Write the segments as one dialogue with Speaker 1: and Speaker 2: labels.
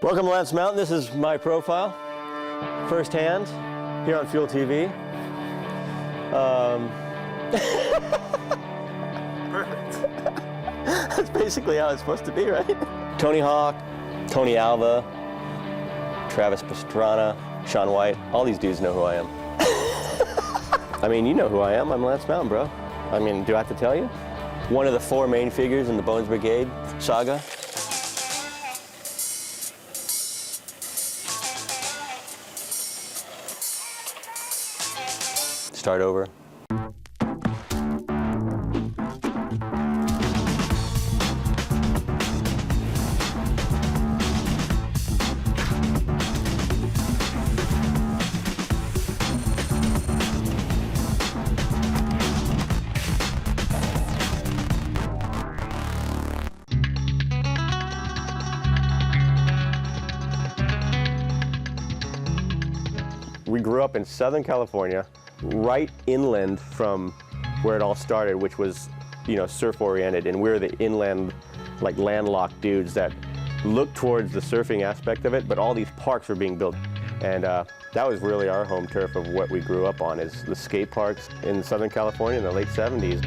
Speaker 1: Welcome to Lance Mountain. This is my profile, firsthand, here on Fuel TV. Perfect. That's basically how it's supposed to be, right? Tony Hawk, Tony Alva, Travis Pastrana, Shaun White, all these dudes know who I am. I mean, you know who I am. I'm Lance Mountain, bro. I mean, do I have to tell you? One of the 4 main figures in the Bones Brigade saga. Start over. We grew up in Southern California, right inland from where it all started, which was, you know, surf-oriented, and we're the inland, like landlocked dudes that looked towards the surfing aspect of it, but all these parks were being built. And that was really our home turf of what we grew up on, is the skate parks in Southern California in the late 70s.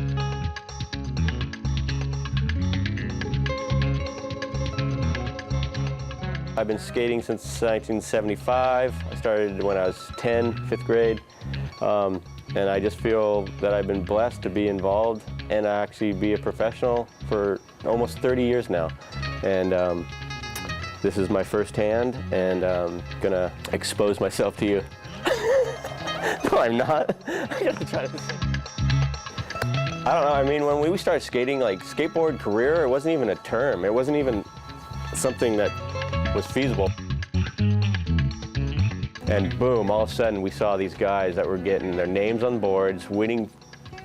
Speaker 1: I've been skating since 1975. I started when I was 10, 5th grade. And I just feel that I've been blessed to be involved and actually be a professional for almost 30 years now. And this is my first hand, and I'm gonna expose myself to you. No, I'm not. I gotta try to say. I don't know, I mean, when we started skating, like skateboard career, it wasn't even a term. It wasn't even something that was feasible. And boom, all of a sudden we saw these guys that were getting their names on boards, winning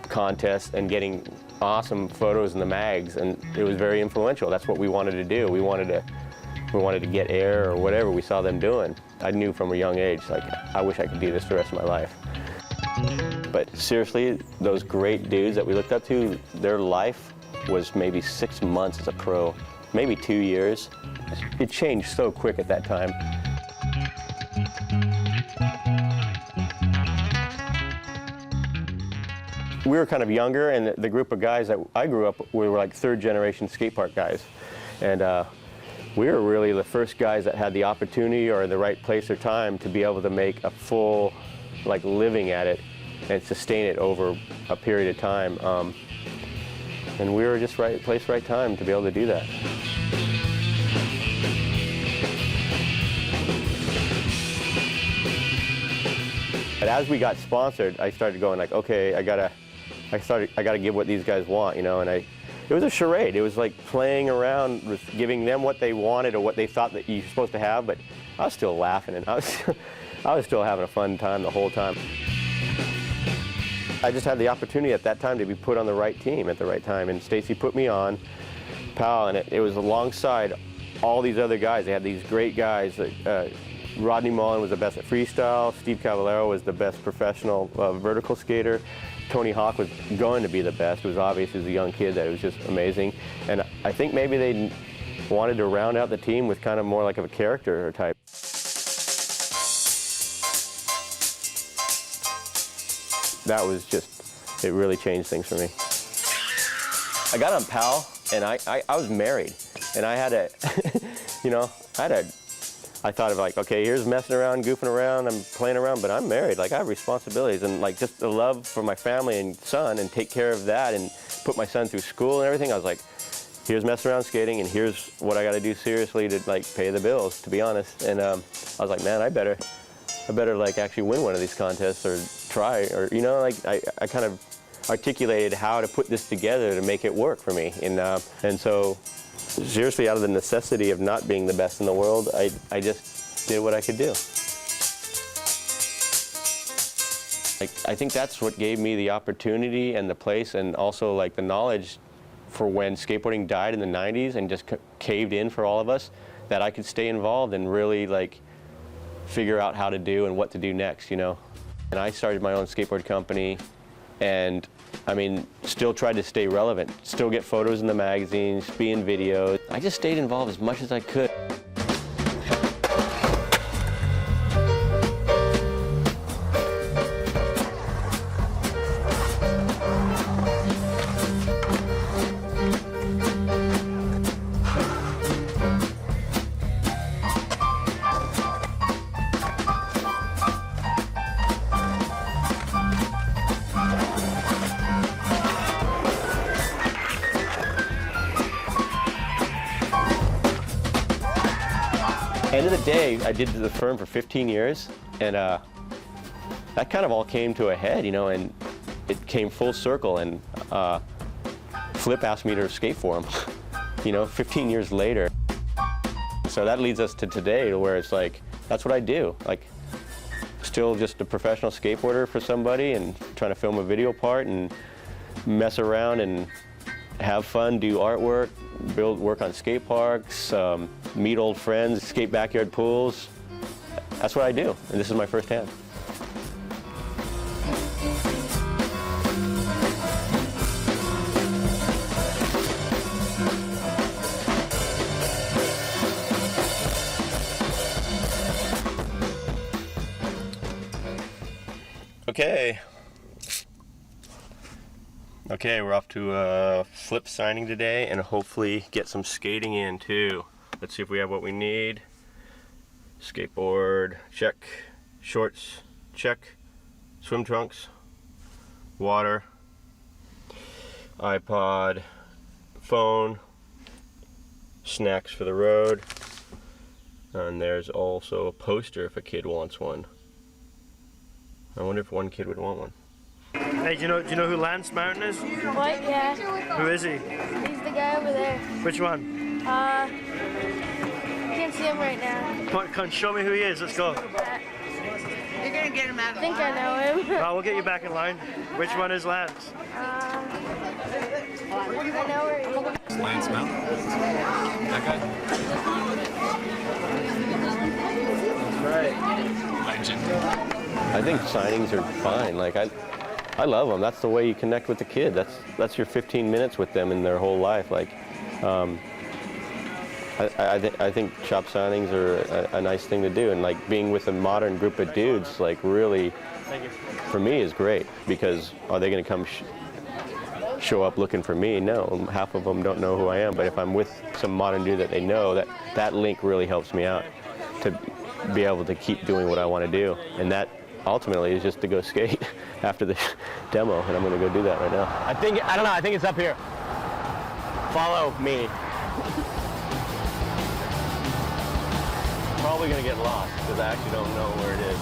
Speaker 1: contests, and getting awesome photos in the mags, and it was very influential. That's what we wanted to do. We wanted to get air or whatever we saw them doing. I knew from a young age, like, I wish I could do this the rest of my life. But seriously, those great dudes that we looked up to, their life was maybe 6 months as a pro, maybe 2 years. It changed so quick at that time. We were kind of younger, and the group of guys that I grew up, we were like 3rd generation skate park guys. And we were really the first guys that had the opportunity or the right place or time to be able to make a full like living at it and sustain it over a period of time. And we were just right place, right time to be able to do that. But as we got sponsored, I started going like, okay, I gotta give what these guys want, you know. And it was a charade. It was like playing around with giving them what they wanted or what they thought that you're supposed to have. But I was still laughing, and I was still having a fun time the whole time. I just had the opportunity at that time to be put on the right team at the right time, and Stacy put me on, Powell, and it was alongside all these other guys. They had these great guys. Rodney Mullen was the best at freestyle. Steve Cavallero was the best professional vertical skater. Tony Hawk was going to be the best. It was obvious as a young kid that it was just amazing. And I think maybe they wanted to round out the team with kind of more like of a character type. That was just, it really changed things for me. I got on Powell, and I was married. And I had a, you know, I thought of like, okay, here's messing around, goofing around, I'm playing around, but I'm married. Like, I have responsibilities, and like just the love for my family and son, and take care of that, and put my son through school and everything. I was like, here's messing around skating, and here's what I got to do seriously to like pay the bills, to be honest. And I was like, man, I better like actually win one of these contests or try, or, you know, like I kind of articulated how to put this together to make it work for me. And so, seriously, out of the necessity of not being the best in the world, I just did what I could do. I think that's what gave me the opportunity and the place, and also like the knowledge for when skateboarding died in the 90s and just caved in for all of us, that I could stay involved and really like figure out how to do and what to do next, you know. And I started my own skateboard company, and I mean, still tried to stay relevant, still get photos in the magazines, be in videos. I just stayed involved as much as I could. end of the day, I did the firm for 15 years, and that kind of all came to a head, you know, and it came full circle, and Flip asked me to skate for him, you know, 15 years later. So that leads us to today, to where it's like, that's what I do. Like, still just a professional skateboarder for somebody and trying to film a video part and mess around and have fun, do artwork, work on skate parks, meet old friends, skate backyard pools. That's what I do, and this is my first hand. Okay, we're off to a Flip signing today and hopefully get some skating in too. Let's see if we have what we need. Skateboard, check. Shorts, check. Swim trunks, water, iPod, phone, snacks for the road, and there's also a poster if a kid wants one. I wonder if one kid would want one.
Speaker 2: Hey, do you know who Lance Mountain is?
Speaker 3: What? Yeah.
Speaker 2: Who is he?
Speaker 3: He's the guy over there.
Speaker 2: Which one?
Speaker 3: Can't see him right now.
Speaker 2: Come on, show me who he is. Let's go.
Speaker 4: You're gonna get him out of
Speaker 3: I think I know him.
Speaker 2: Well, we'll get you back in line. Which one is Lance?
Speaker 3: I know where he is.
Speaker 5: Lance Mountain? That guy?
Speaker 1: That's right.
Speaker 5: Legend.
Speaker 1: I think signings are fine. Like, I love them. That's the way you connect with the kid. That's your 15 minutes with them in their whole life. Like, I think shop signings are a nice thing to do, and like being with a modern group of dudes, like really, for me, is great, because are they going to come show up looking for me? No, half of them don't know who I am. But if I'm with some modern dude that they know, that link really helps me out to be able to keep doing what I want to do, and that ultimately is just to go skate after the demo, and I'm going to go do that right now. I don't know, I think it's up here. Follow me. Probably going to get lost because I actually don't know where it is.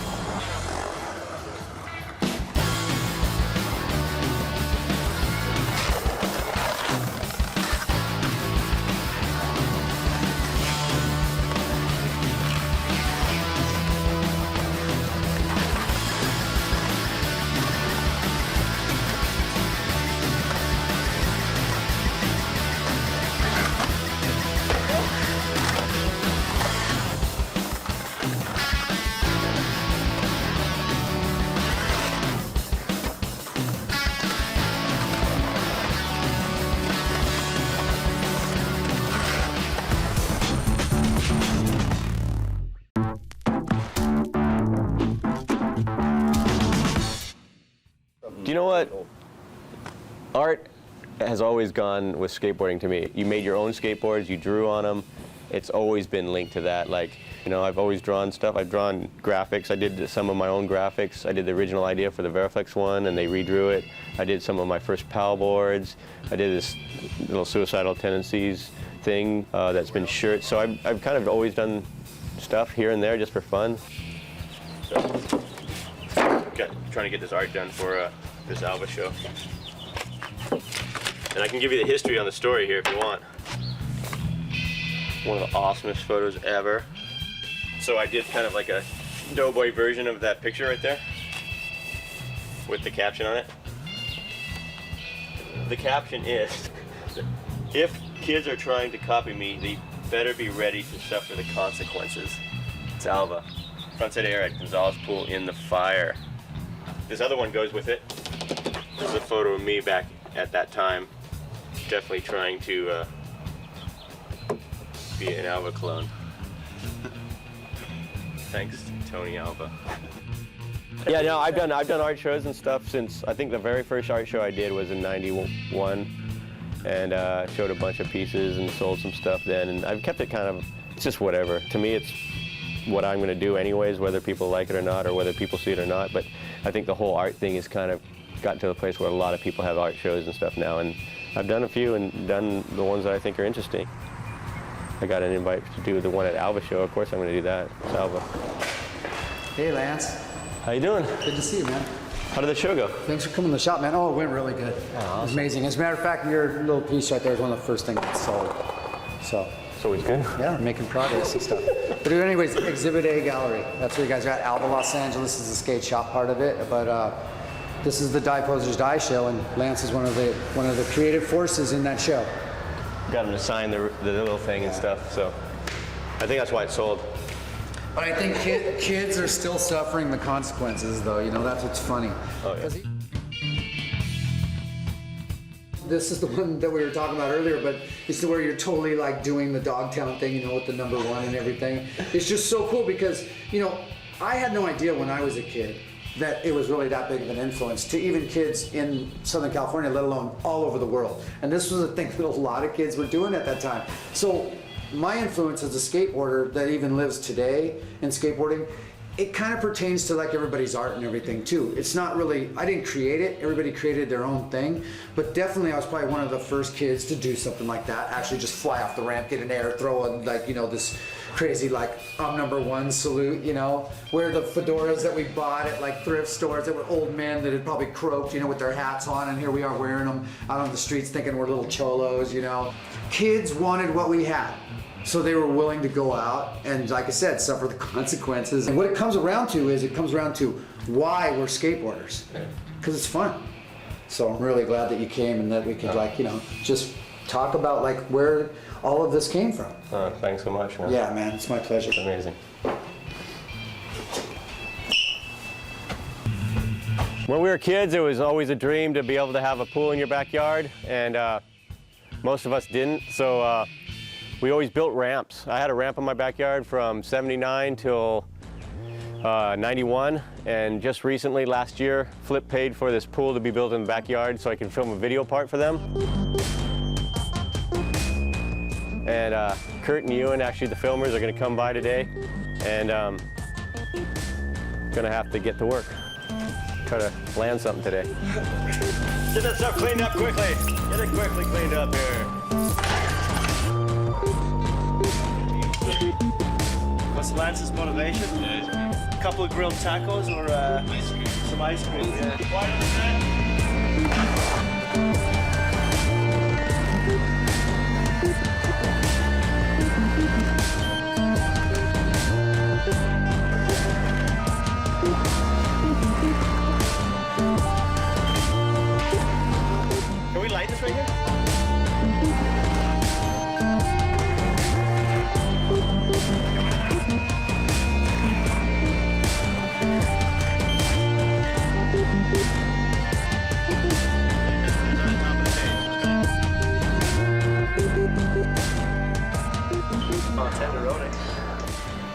Speaker 1: Do you know what? Art has always gone with skateboarding to me. You made your own skateboards, you drew on them. It's always been linked to that. Like, you know, I've always drawn stuff. I've drawn graphics. I did some of my own graphics. I did the original idea for the Veriflex one, and they redrew it. I did some of my first PAL boards. I did this little Suicidal Tendencies thing that's been shirts. So I've kind of always done stuff here and there just for fun. So, trying to get this art done for this Alva show. And I can give you the history on the story here if you want. One of the awesomest photos ever. So I did kind of like a Doughboy version of that picture right there with the caption on it. The caption is, if kids are trying to copy me, they better be ready to suffer the consequences. It's Alva. Frontside air at Gonzalez Pool in the fire. This other one goes with it. This is a photo of me back at that time. Definitely trying to be an Alva clone. Thanks, Tony Alva. Yeah, no, I've done art shows and stuff since, I think the very first art show I did was in '91, and showed a bunch of pieces and sold some stuff then, and I've kept it kind of, it's just whatever. To me, it's what I'm going to do anyways, whether people like it or not, or whether people see it or not. But I think the whole art thing has kind of gotten to the place where a lot of people have art shows and stuff now, and I've done a few and done the ones that I think are interesting. I got an invite to do the one at Alva show. Of course I'm going to do that. It's Alva.
Speaker 6: Hey, Lance.
Speaker 1: How you doing?
Speaker 6: Good to see you, man.
Speaker 1: How did the show go?
Speaker 6: Thanks for coming to the shop, man. Oh, it went really good. It was amazing. As a matter of fact, your little piece right there is one of the first things that sold. So,
Speaker 1: It's always good.
Speaker 6: yeah, we're making progress and stuff. But anyways, Exhibit A Gallery. That's where you guys are at. Alva, Los Angeles is the skate shop part of it. But this is the Die Posers Die show, and Lance is one of the creative forces in that show.
Speaker 1: Got him to sign the little thing and stuff. So I think that's why it sold.
Speaker 6: But I think kids are still suffering the consequences, though. You know, that's what's funny.
Speaker 1: Oh, yeah.
Speaker 6: This is the one that we were talking about earlier, but it's where you're totally like doing the Dogtown thing, you know, with the number 1 and everything. It's just so cool because, you know, I had no idea when I was a kid that it was really that big of an influence to even kids in Southern California, let alone all over the world. And this was a thing that a lot of kids were doing at that time. So my influence as a skateboarder that even lives today in skateboarding, it kind of pertains to like everybody's art and everything too. It's not really, I didn't create it, everybody created their own thing, but definitely I was probably one of the first kids to do something like that, actually just fly off the ramp, get in air, throw in like, you know, this crazy like I'm number 1 salute, you know, wear the fedoras that we bought at like thrift stores that were old men that had probably croaked, you know, with their hats on, and here we are wearing them out on the streets thinking we're little cholos, you know. Kids wanted what we had. So they were willing to go out and, like I said, suffer the consequences. And what it comes around to is it comes around to why we're skateboarders. Because it's fun. So I'm really glad that you came and that we could, like, you know, just talk about like where all of this came from.
Speaker 1: Thanks so much, man.
Speaker 6: Yeah, man, it's my pleasure.
Speaker 1: It's amazing. When we were kids, it was always a dream to be able to have a pool in your backyard, and most of us didn't. So we always built ramps. I had a ramp in my backyard from '79 till 91, and just recently, last year, Flip paid for this pool to be built in the backyard so I can film a video part for them. And Kurt and Ewan, actually the filmers, are gonna come by today, and gonna have to get to work. Try to land something today. Get that stuff cleaned up quickly. Get it quickly cleaned up here.
Speaker 2: What's Lance's motivation? A couple of grilled tacos or some ice cream. Yeah.
Speaker 1: Can we light this right here?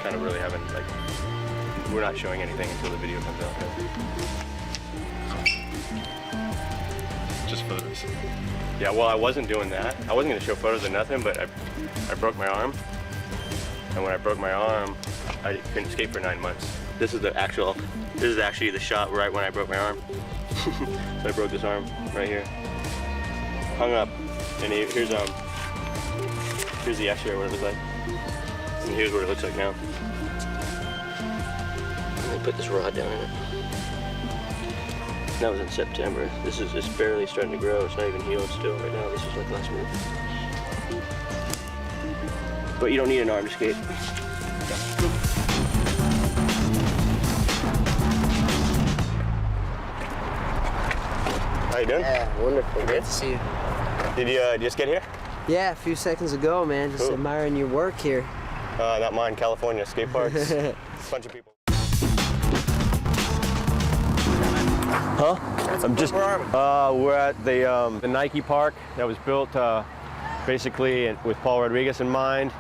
Speaker 1: Kind of really haven't, like, we're not showing anything until the video comes out. Just photos. Yeah, well, I wasn't doing that. I wasn't going to show photos or nothing, but I broke my arm. And when I broke my arm, I couldn't skate for 9 months. This is actually the shot right when I broke my arm. So I broke this arm right here. Hung up, and here's the X-ray what it looks like. And here's what it looks like now. Let me put this rod down in it. That was in September. This is just barely starting to grow. It's not even healed still right now. This was like last week. But you don't need an arm to skate. How you doing?
Speaker 7: Yeah, wonderful. Good to see you.
Speaker 1: Did you just get here?
Speaker 7: Yeah, a few seconds ago, man. Just
Speaker 1: Cool.
Speaker 7: admiring your work here.
Speaker 1: Not mine, California skate parks. A bunch of people. Huh? I'm just. We're at the Nike park that was built basically with Paul Rodriguez in mind.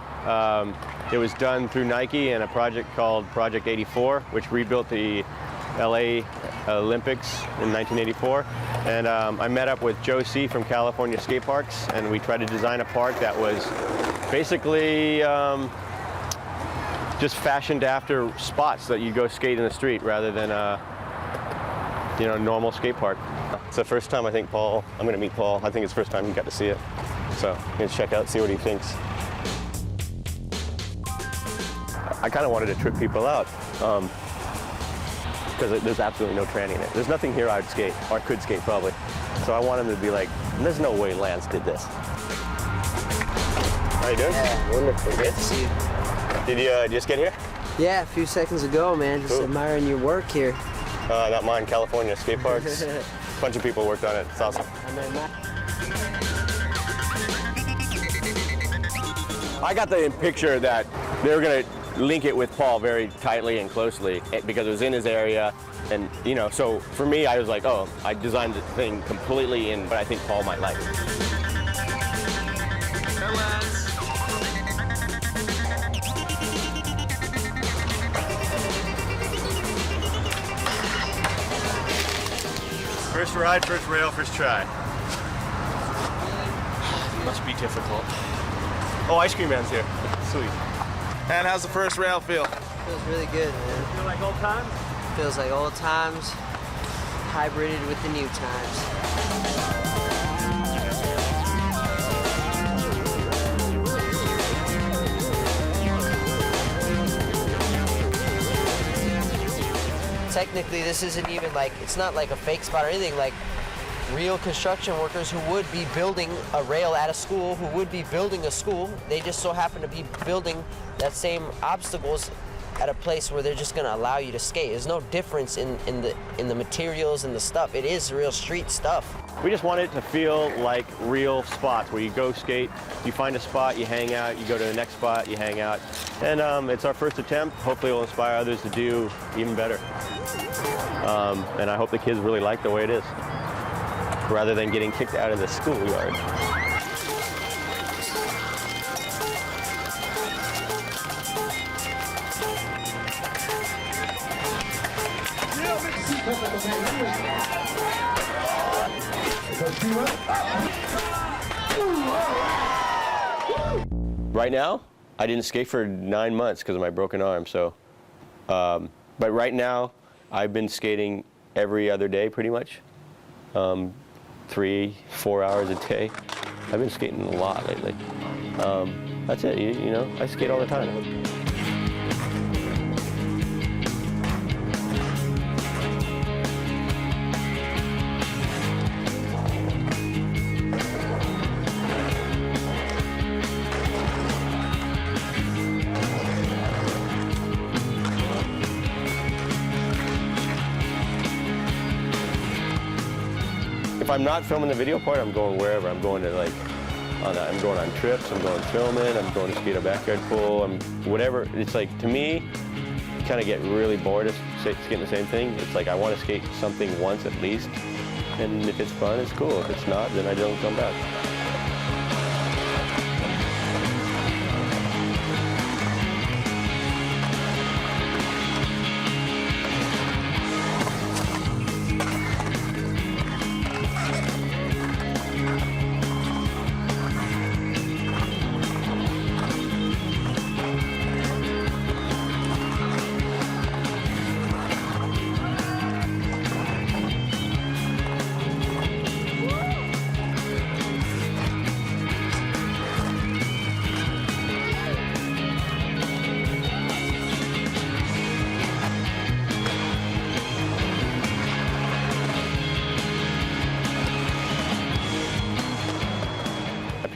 Speaker 1: It was done through Nike in a project called Project 84, which rebuilt the LA Olympics in 1984. And I met up with Joe C. from California Skate Parks, and we tried to design a park that was basically just fashioned after spots that you go skate in the street rather than normal skate park. It's the first time I think I'm going to meet Paul. I think it's the first time he got to see it. So I'm going to check out, see what he thinks. I kind of wanted to trip people out because there's absolutely no tranny in it. There's nothing here I'd skate, or I could skate probably. So I want them to be like, there's no way Lance did this. How you doing?
Speaker 7: Yeah, wonderful. Great to see you.
Speaker 1: Did you just get here?
Speaker 7: Yeah, a few seconds ago, man. Just
Speaker 1: Cool.
Speaker 7: admiring your work here.
Speaker 1: Not mine, California skate parks. A bunch of people worked on it. It's awesome.
Speaker 7: I mean,
Speaker 1: I got the picture that they were going to link it with Paul very tightly and closely because it was in his area. And, you know, so for me, I was like, oh, I designed the thing completely in, but I think Paul might like it.
Speaker 2: First ride, first rail, first try. Must be difficult.
Speaker 1: Oh, Ice Cream Man's here. Sweet.
Speaker 5: And how's the first rail feel?
Speaker 7: feels really good, man.
Speaker 2: Feel like old times?
Speaker 7: Feels like old times, hybrided with the new times. Technically, this isn't even like, it's not like a fake spot or anything. Like, real construction workers who would be building a rail at a school, who would be building a school, they just so happen to be building that same obstacles at a place where they're just gonna allow you to skate. There's no difference in the materials and the stuff. It is real street stuff.
Speaker 1: We just want it to feel like real spots where you go skate, you find a spot, you hang out, you go to the next spot, you hang out. And it's our first attempt. Hopefully it'll inspire others to do even better. And I hope the kids really like the way it is, rather than getting kicked out of the schoolyard. Right now, I didn't skate for 9 months because of my broken arm. So, but right now, I've been skating every other day, pretty much, 3-4 hours a day. I've been skating a lot lately. That's it. You know, I skate all the time. If I'm not filming the video part, I'm going wherever. I'm going to I'm going on trips, I'm going filming, I'm going to skate a backyard pool, whatever. It's like, to me, you kind of get really bored of skating the same thing. It's like, I want to skate something once at least, and if it's fun, it's cool. If it's not, then I don't come back.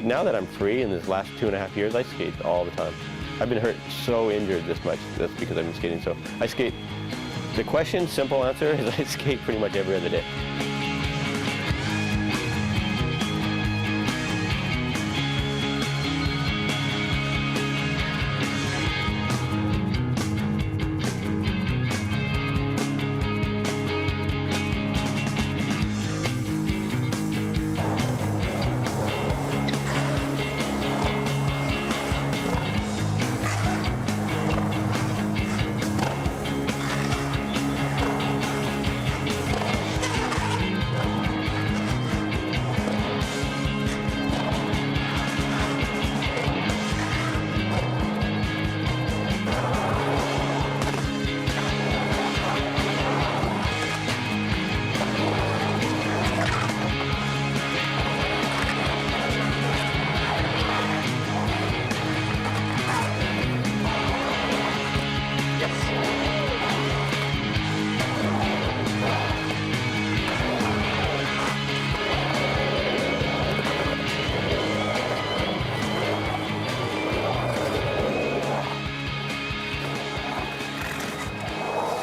Speaker 1: Now that I'm free in this last 2.5 years, I skate all the time. I've been hurt so injured this much. That's because I've been skating. So I skate. The question, simple answer, is I skate pretty much every other day.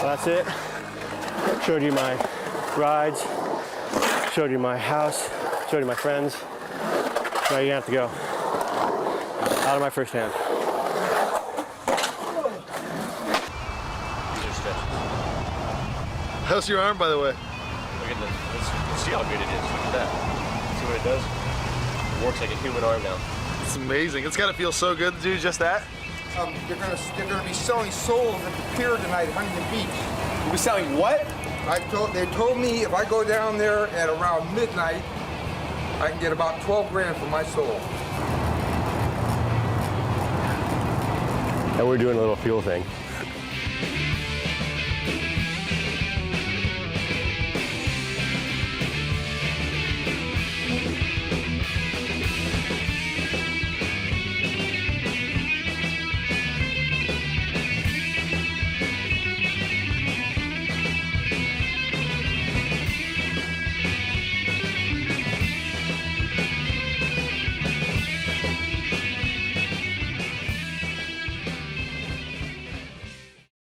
Speaker 1: That's it. Showed you my rides, showed you my house, showed you my friends. Now you have to go. Out of my first hand.
Speaker 8: These are stretches.
Speaker 5: How's your arm, by the way?
Speaker 8: Look at this. Let's see how good it is. Look at that. See what it does? It works like a human arm now.
Speaker 5: It's amazing. It's gotta feel so good to do just that.
Speaker 9: They're gonna be selling souls at the pier tonight at Huntington Beach.
Speaker 10: You'll be selling what?
Speaker 9: They told me if I go down there at around midnight, I can get about 12 grand for my soul.
Speaker 1: And we're doing a little fuel thing.